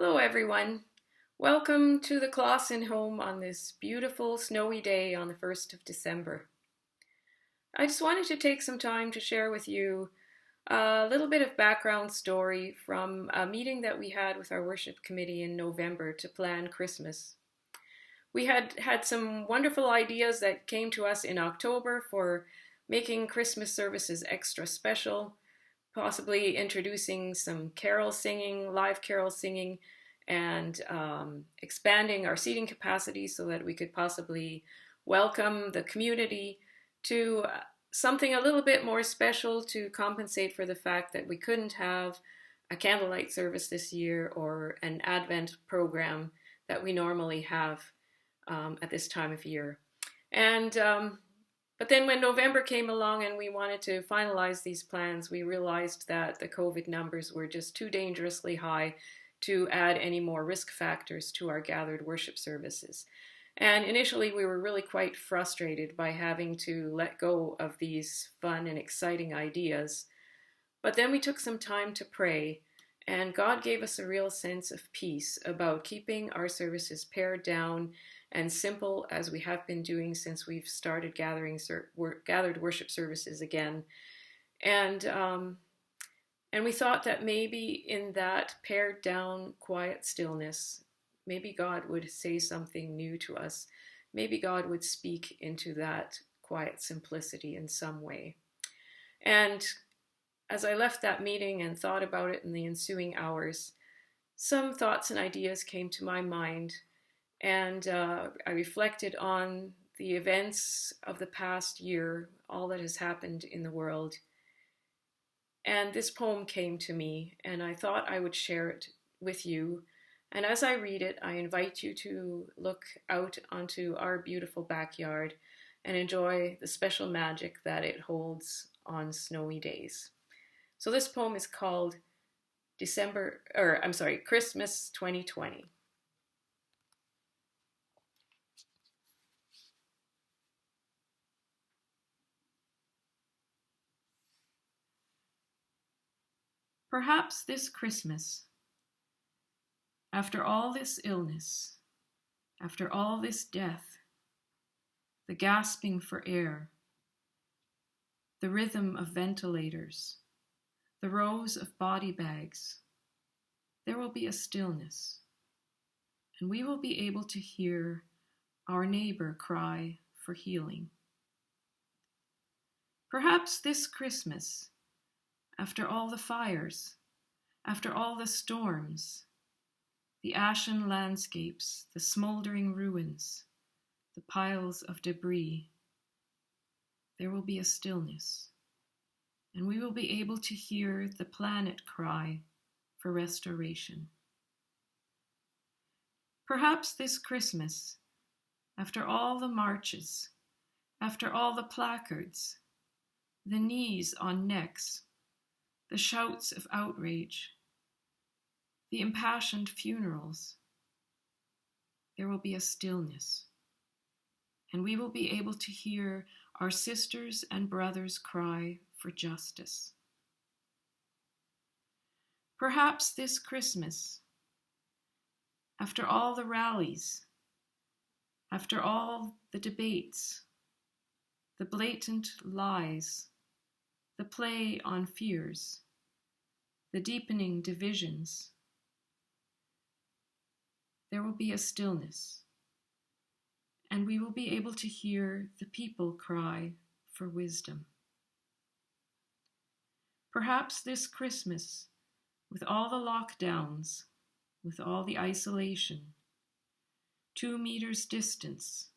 Hello, everyone. Welcome to the Clausen home on this beautiful snowy day on the 1st of December. I just wanted to take some time to share with you a little bit of background story from a meeting that we had with our worship committee in November to plan Christmas. We had some wonderful ideas that came to us in October for making Christmas services extra special, possibly introducing some carol singing, live carol singing, and expanding our seating capacity so that we could possibly welcome the community to something a little bit more special to compensate for the fact that we couldn't have a candlelight service this year or an Advent program that we normally have at this time of year. And but then when November came along and we wanted to finalize these plans, we realized that the COVID numbers were just too dangerously high to add any more risk factors to our gathered worship services. And initially we were really quite frustrated by having to let go of these fun and exciting ideas. But then we took some time to pray, and God gave us a real sense of peace about keeping our services pared down and simple as we have been doing since we've started gathered worship services again. And we thought that maybe in that pared down, quiet stillness, maybe God would say something new to us. Maybe God would speak into that quiet simplicity in some way. And as I left that meeting and thought about it in the ensuing hours, some thoughts and ideas came to my mind. And I reflected on the events of the past year, all that has happened in the world. And this poem came to me, and I thought I would share it with you. And as I read it, I invite you to look out onto our beautiful backyard and enjoy the special magic that it holds on snowy days. So this poem is called Christmas 2020. Perhaps this Christmas, after all this illness, after all this death, the gasping for air, the rhythm of ventilators, the rows of body bags, there will be a stillness, and we will be able to hear our neighbor cry for healing. Perhaps this Christmas, after all the fires, after all the storms, the ashen landscapes, the smoldering ruins, the piles of debris, there will be a stillness, and we will be able to hear the planet cry for restoration. Perhaps this Christmas, after all the marches, after all the placards, the knees on necks, the shouts of outrage, the impassioned funerals, there will be a stillness, and we will be able to hear our sisters and brothers cry for justice. Perhaps this Christmas, after all the rallies, after all the debates, the blatant lies, the play on fears, the deepening divisions, there will be a stillness, and we will be able to hear the people cry for wisdom. Perhaps this Christmas, with all the lockdowns, with all the isolation, 2 meters distance,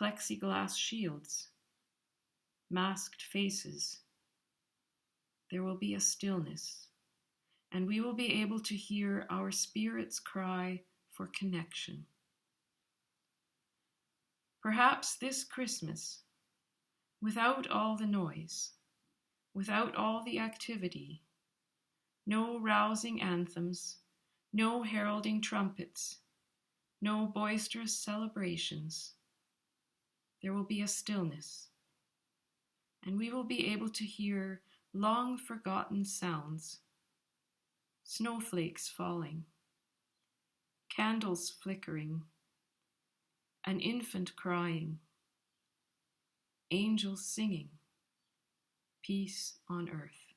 plexiglass shields, masked faces, there will be a stillness, and we will be able to hear our spirits cry for connection. Perhaps this Christmas, without all the noise, without all the activity, no rousing anthems, no heralding trumpets, no boisterous celebrations, there will be a stillness, and we will be able to hear long forgotten sounds, snowflakes falling, candles flickering, an infant crying, angels singing, peace on earth.